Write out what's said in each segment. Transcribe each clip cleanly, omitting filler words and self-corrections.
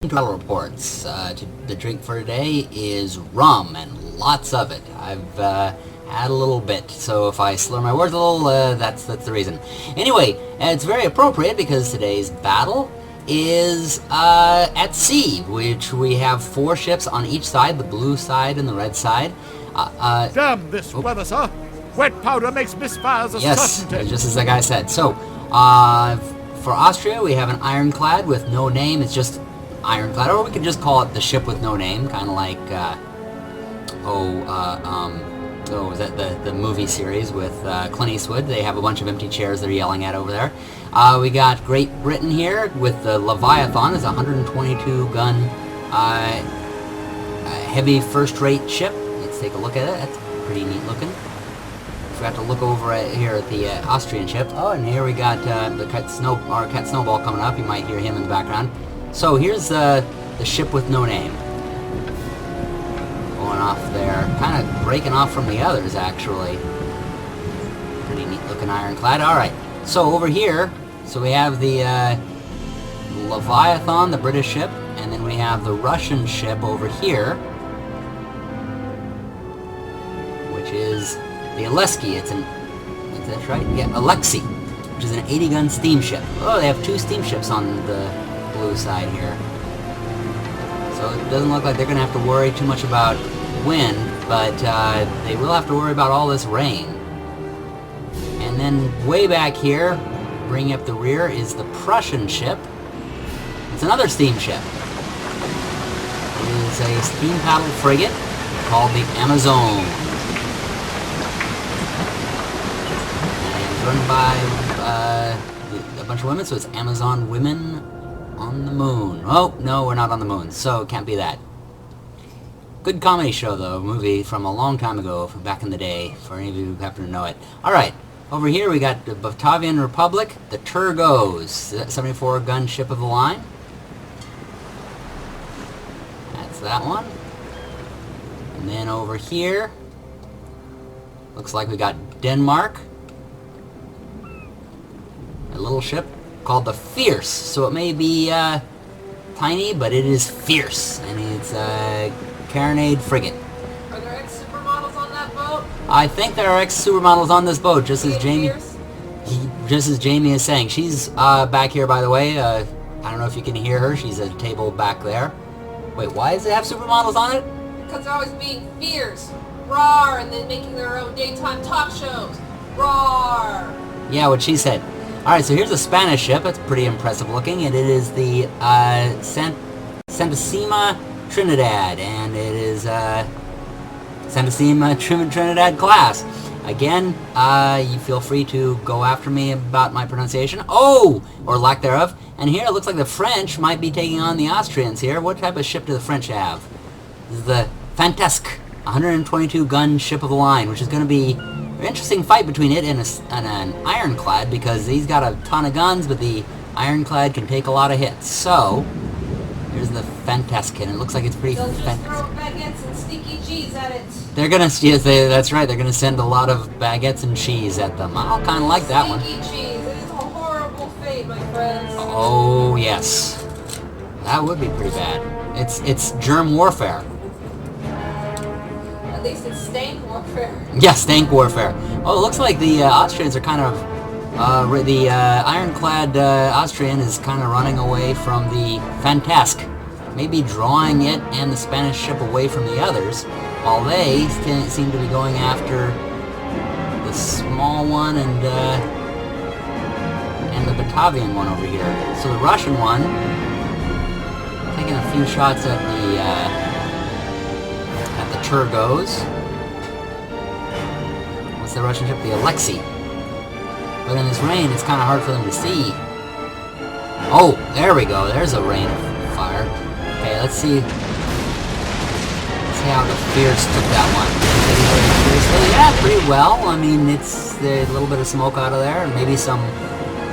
Travel reports. The drink for today is rum, and lots of it. I've had a little bit, so if I slur my words a little, that's the reason. Anyway, it's very appropriate because today's battle is at sea, which we have 4 ships on each side, the blue side and the red side. Damn this weather, sir! Wet powder makes misfires a certainty. Yes, just as that guy said. So, for Austria, we have an ironclad with no name. It's just ironclad, or we could just call it the ship with no name, kind of like, was that the movie series with Clint Eastwood? They have a bunch of empty chairs they're yelling at over there. We got Great Britain here with the Leviathan. It's a 122-gun heavy first-rate ship. Let's take a look at it. That's pretty neat looking. Forgot to look over here at the Austrian ship. Oh, and here we got the Cat Snowball coming up. You might hear him in the background. So here's the ship with no name. Going off there. Kind of breaking off from the others, actually. Pretty neat looking ironclad. Alright, so over here, so we have the Leviathan, the British ship, and then we have the Russian ship over here, which is the Alexei. Is that right? Yeah, Alexei, which is an 80-gun steamship. Oh, they have 2 steamships on the blue side here. So it doesn't look like they're going to have to worry too much about wind, but they will have to worry about all this rain. And then way back here, bringing up the rear, is the Prussian ship. It's another steamship. It is a steam paddle frigate called the Amazon. And it's run by a bunch of women, so it's Amazon Women on the Moon. Oh, no, we're not on the moon, so it can't be that. Good comedy show, though, movie from a long time ago, from back in the day, for any of you who happen to know it. Alright, over here we got the Batavian Republic, the Turgos, 74-gun ship of the line. That's that one. And then over here, looks like we got Denmark, a little ship called the Fierce. So it may be tiny, but it is fierce, and it's a carronade frigate. Are there ex-supermodels on that boat? I think there are ex-supermodels on this boat, just as Jamie is saying. She's back here, by the way. I don't know if you can hear her. She's at a table back there. Wait, why does it have supermodels on it? Because they're always being fierce, roar, and then making their own daytime talk shows. Roar! Yeah, what she said. Alright, so here's a Spanish ship. It's pretty impressive looking, and it is the Santissima Trinidad, and it is Santissima Trinidad class. Again, you feel free to go after me about my pronunciation. Oh! Or lack thereof. And here it looks like the French might be taking on the Austrians here. What type of ship do the French have? This is the Fantasque, 122-gun ship of the line, which is going to be an interesting fight between it and an ironclad, because he's got a ton of guns, but the ironclad can take a lot of hits. So, here's the Fantasque, and it looks like it's pretty They'll just throw baguettes and sticky cheese at it. They're gonna, yes, that's right, they're gonna send a lot of baguettes and cheese at them. I'll kind of like that one. Sticky cheese, it is a horrible fate, my friends. Oh, yes. That would be pretty bad. It's germ warfare. At least it's stank warfare. Yeah, stank warfare. Oh, it looks like the Austrians are kind of... the ironclad Austrian is kind of running away from the Fantasque. Maybe drawing it and the Spanish ship away from the others, while they seem to be going after the small one and the Batavian one over here. So the Russian one, taking a few shots at the Turgos. What's the Russian ship? The Alexei. But in this rain, it's kind of hard for them to see. Oh, there we go. There's a rain of fire. Okay, let's see. Let's see how the Fierce took that one. Yeah, pretty well. I mean, it's a little bit of smoke out of there, and maybe some...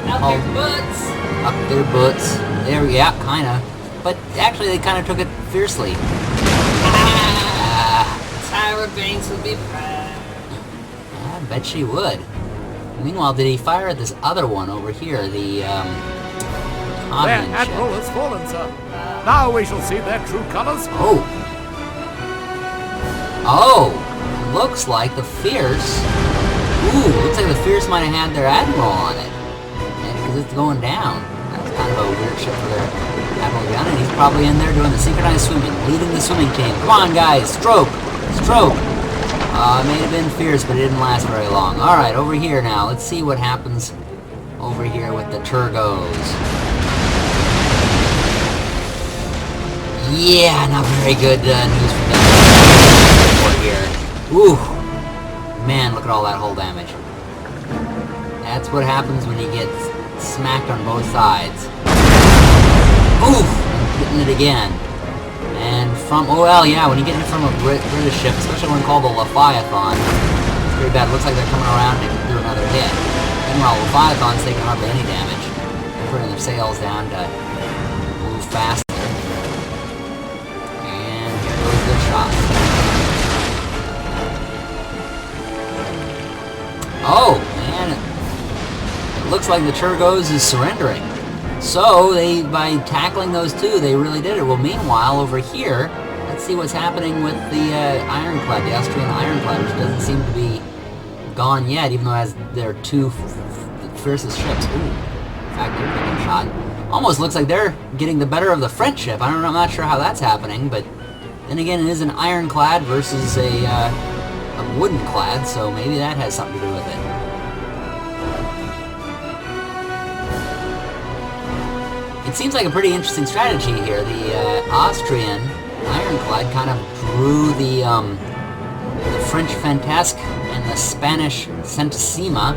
Out their butts. Up their butts. There, yeah, kind of. But actually, they kind of took it fiercely. Tyra Banks would be proud. I bet she would. Meanwhile, did he fire at this other one over here? The, Their Napoleon admiral ship. has fallen, sir. Now we shall see their true colors. Oh. Oh. Looks like the Fierce. Ooh, looks like the Fierce might have had their admiral on it. Because it's going down. That's kind of a weird ship for their admiral down, and he's probably in there doing the synchronized swimming, leading the swimming team. Come on, guys, stroke, stroke. It may have been Fierce, but it didn't last very long. All right, over here now. Let's see what happens over here with the Turgos. Yeah, not very good news for them over here. Ooh, man, look at all that hull damage. That's what happens when you get smacked on both sides. Oof! Getting it again. And from, oh well, yeah, when you get it from a British ship, especially one called the Leviathan, it's pretty bad. It looks like they're coming around to do another hit. Meanwhile, Leviathan's taking hardly any damage. They're putting their sails down to move faster. And here goes the shot. Oh, man. It looks like the Turgos is surrendering. So, by tackling those two, they really did it. Well, meanwhile, over here, let's see what's happening with the Ironclad, the Austrian Ironclad, which doesn't seem to be gone yet, even though it has their two fiercest ships. Ooh, in fact, they're getting shot. Almost looks like they're getting the better of the French ship. I'm not sure how that's happening, but then again, it is an Ironclad versus a wooden clad, so maybe that has something to do with it. It seems like a pretty interesting strategy here. The Austrian Ironclad kind of drew the French Fantasque and the Spanish Centesima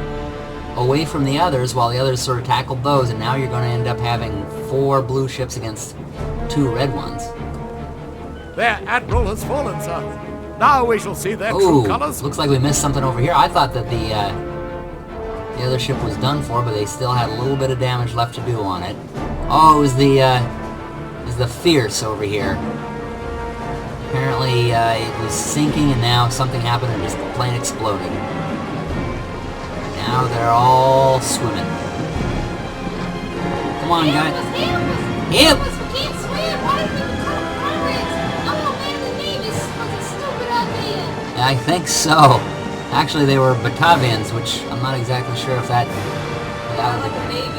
away from the others, while the others sort of tackled those, and now you're going to end up having 4 blue ships against 2 red ones. Their admiral has fallen, sir. Now we shall see their true colors. Looks like we missed something over here. I thought that the other ship was done for, but they still had a little bit of damage left to do on it. Oh, it was the Fierce over here. Apparently, it was sinking, and now something happened, and just the plane exploded. Now they're all swimming. Come on, guys. Help! We can't swim. Why did we become pirates? I'm a man in the Navy. Fucking stupid idea. I think so. Actually, they were Batavians, which I'm not exactly sure if that was Like a Navy.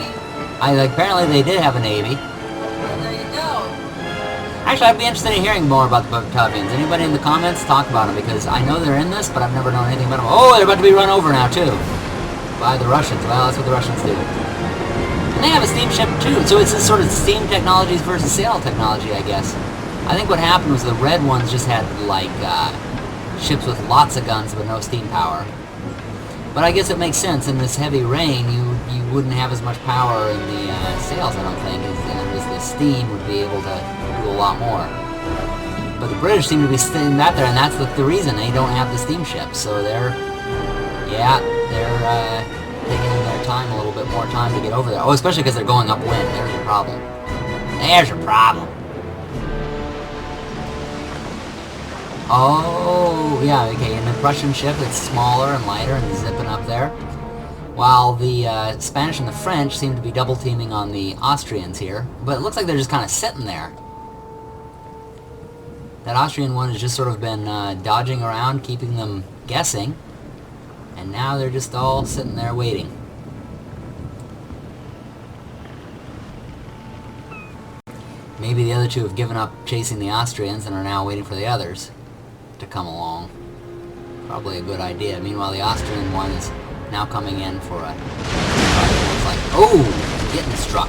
Apparently they did have a navy. Well, there you go. Actually, I'd be interested in hearing more about the Batavians. Anybody in the comments, talk about them, because I know they're in this, but I've never known anything about them. Oh, they're about to be run over now, too. By the Russians. Well, that's what the Russians do. And they have a steamship, too, so it's this sort of steam technologies versus sail technology, I guess. I think what happened was the red ones just had, like, ships with lots of guns but no steam power. But I guess it makes sense. In this heavy rain, you wouldn't have as much power in the sails, I don't think, as the steam would be able to do a lot more. But the British seem to be staying back there, and that's the reason they don't have the steamships. So they're taking their time, a little bit more time to get over there. Oh, especially because they're going upwind. There's your problem. There's your problem. Oh, yeah, okay, and the Prussian ship, it's smaller and lighter and zipping up there. While the Spanish and the French seem to be double-teaming on the Austrians here. But it looks like they're just kind of sitting there. That Austrian one has just sort of been dodging around, keeping them guessing. And now they're just all sitting there waiting. Maybe the other two have given up chasing the Austrians and are now waiting for the others to come along. Probably a good idea. Meanwhile, the Austrian one is now coming in for a... It's like, oh! Getting struck.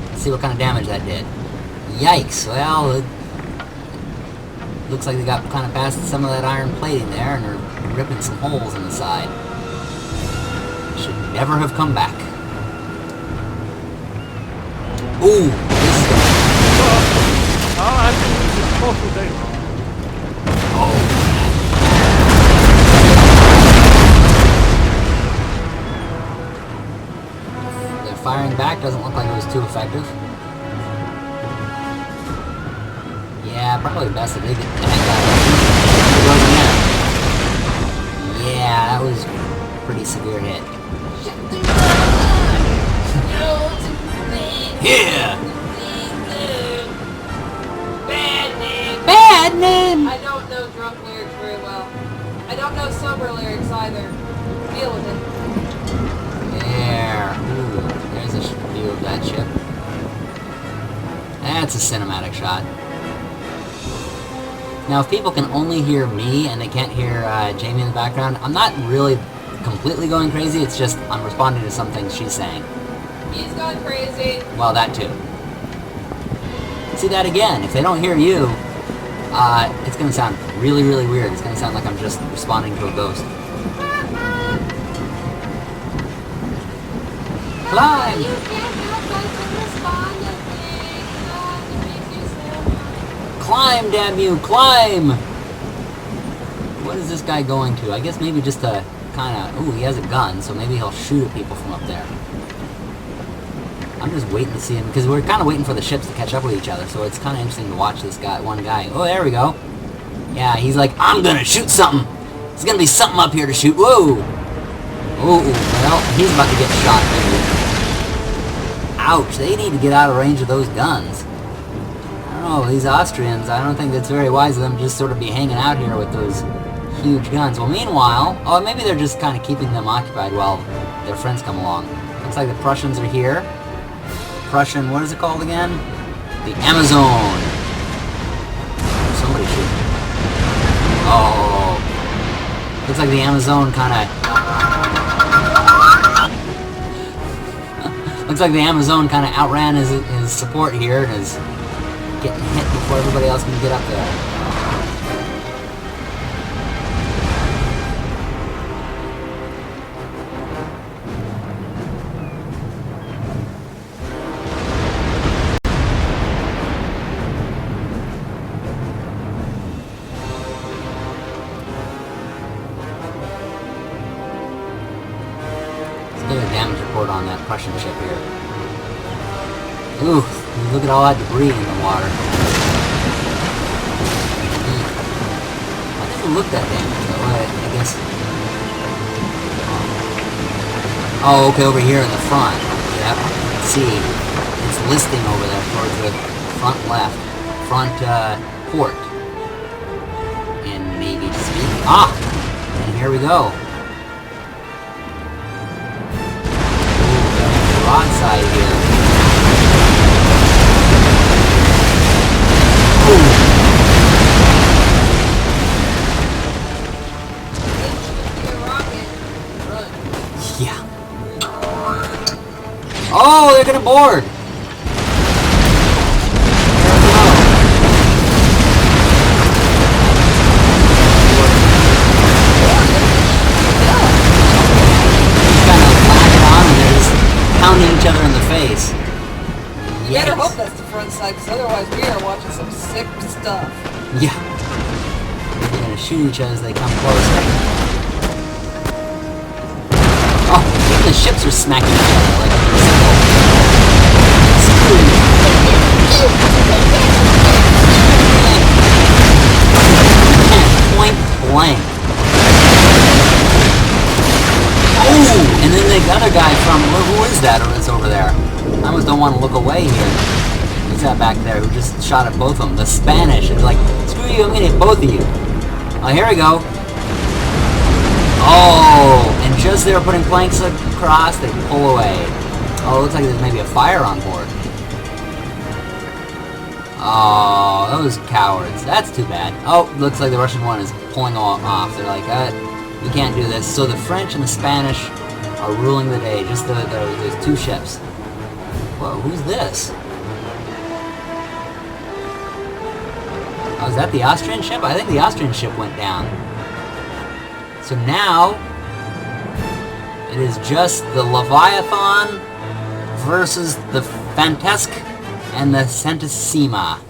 Let's see what kind of damage that did. Yikes! Well, it looks like they got kind of past some of that iron plating there and are ripping some holes in the side. Should never have come back. Ooh! This is gonna... I've been in mortal danger. Oh. Their firing back doesn't look like it was too effective. Yeah, probably best if they get the heck out of it. Yeah, that was a pretty severe hit. Yeah! Bad name. Bad name! I don't know drunk lyrics very well. I don't know sober lyrics either. Deal with it. There. Ooh, there's a view of that ship. That's a cinematic shot. Now, if people can only hear me and they can't hear Jamie in the background, I'm not really completely going crazy. It's just I'm responding to some things she's saying. He's gone crazy. Well, that too. See that again. If they don't hear you, it's going to sound really, really weird. It's going to sound like I'm just responding to a ghost. Climb! You can't help but to respond to things. It makes you so happy. Climb, damn you! Climb! What is this guy going to? I guess maybe just to kind of... Ooh, he has a gun, so maybe he'll shoot at people from up there. I'm just waiting to see him, because we're kind of waiting for the ships to catch up with each other, so it's kind of interesting to watch this guy, one guy. Oh, there we go. Yeah, he's like, I'm gonna shoot something! There's gonna be something up here to shoot. Whoa! Oh, well, he's about to get shot, maybe. Ouch, they need to get out of range of those guns. I don't know, these Austrians, I don't think it's very wise of them to just sort of be hanging out here with those huge guns. Well, meanwhile, oh, maybe they're just kind of keeping them occupied while their friends come along. Looks like the Prussians are here. Prussian, what is it called again? The Amazon. Somebody shoot. Oh. Looks like the Amazon kind of... Looks like the Amazon kind of outran his support here and is getting hit before everybody else can get up there. Let's get a damage report on that Prussian ship here. Ooh, look at all that debris in the water. It doesn't look that damaged though, I guess. Oh, okay, over here in the front. Yep, see, it's listing over there towards the front left. Front port. In Navy speak. Ah! And here we go. Ooh, broadside here. Yeah. Oh, they're gonna board. Kind of latched on and they're just pounding each other in the face. Better hope that's the front side, because otherwise we are watching some sick stuff. Yeah. They're gonna shoot each other as they come closer. Oh, even the ships are smacking each other like point blank. Oh, and then the other guy from who is that? Or is over there? I almost don't want to look away here. Who's that back there who just shot at both of them? The Spanish. It's like, screw you, I'm gonna hit both of you. Oh, here we go. Oh, and just they were putting planks across, they pull away. Oh, it looks like there's maybe a fire on board. Oh, those cowards. That's too bad. Oh, looks like the Russian one is pulling off. They're like, we can't do this. So the French and the Spanish are ruling the day. Just those two ships. Whoa, who's this? Oh, is that the Austrian ship? I think the Austrian ship went down. So now, it is just the Leviathan versus the Fantesque and the Santissima.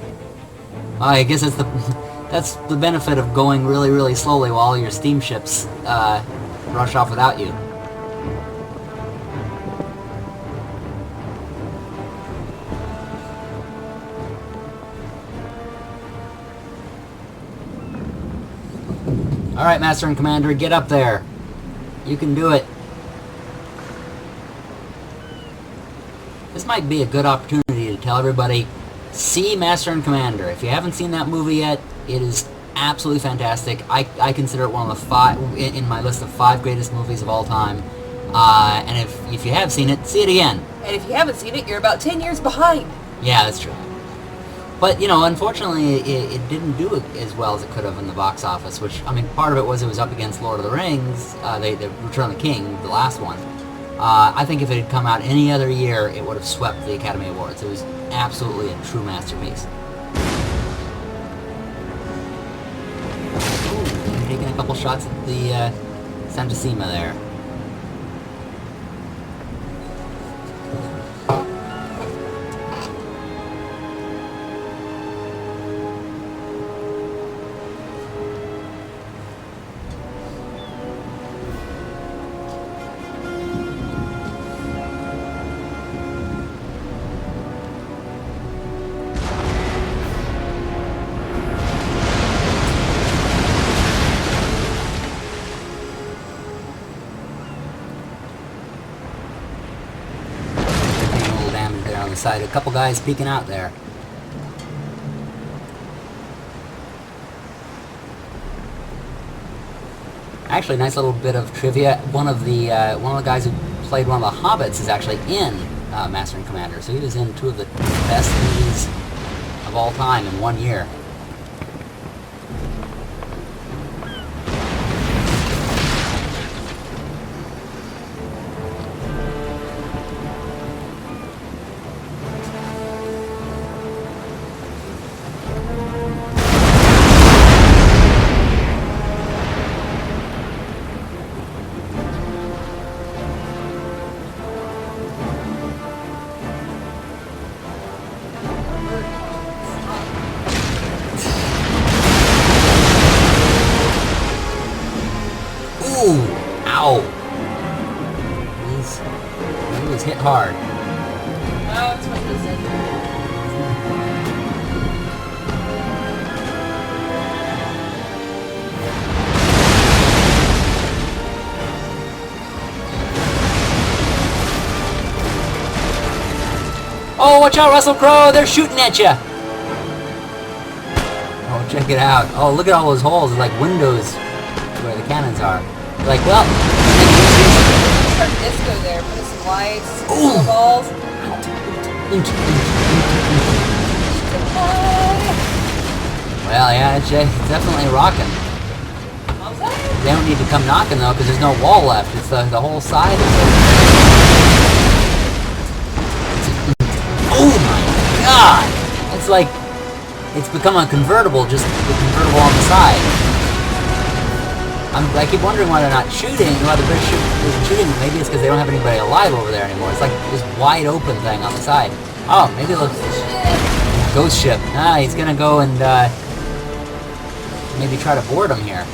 Oh, I guess that's the benefit of going really, really slowly while all your steamships rush off without you. Alright, Master and Commander, get up there. You can do it. This might be a good opportunity tell everybody, see Master and Commander. If you haven't seen that movie yet, it is absolutely fantastic. I consider it one of the 5 in my list of 5 greatest movies of all time. And if you have seen it, see it again. And if you haven't seen it, you're about 10 years behind. Yeah, that's true. But, you know, unfortunately, it didn't do as well as it could have in the box office, which, I mean, part of it was against Lord of the Rings, the Return of the King, the last one. I think if it had come out any other year, it would have swept the Academy Awards. It was absolutely a true masterpiece. Ooh, taking a couple shots at the Santissima there. On the side, a couple guys peeking out there. Actually, nice little bit of trivia. One of the guys who played one of the Hobbits is actually in Master and Commander, so he was in 2 of the best movies of all time in 1 year. Ooh! Ow! He was hit hard. That's what he said. Oh, watch out, Russell Crowe! They're shooting at you! Oh, check it out. Oh, look at all those holes. It's like windows where the cannons are. Like, well... Start disco there. Put us some lights, some balls. Well, yeah, it's definitely rocking. They don't need to come knocking, though, because there's no wall left. It's the whole side of it. Oh, my God! It's like... It's become a convertible, just the convertible on the side. I keep wondering why they're not shooting, why the British isn't shooting. Maybe it's because they don't have anybody alive over there anymore. It's like this wide open thing on the side. Oh, maybe it looks... Ghost ship. Ah, he's gonna go and maybe try to board him here.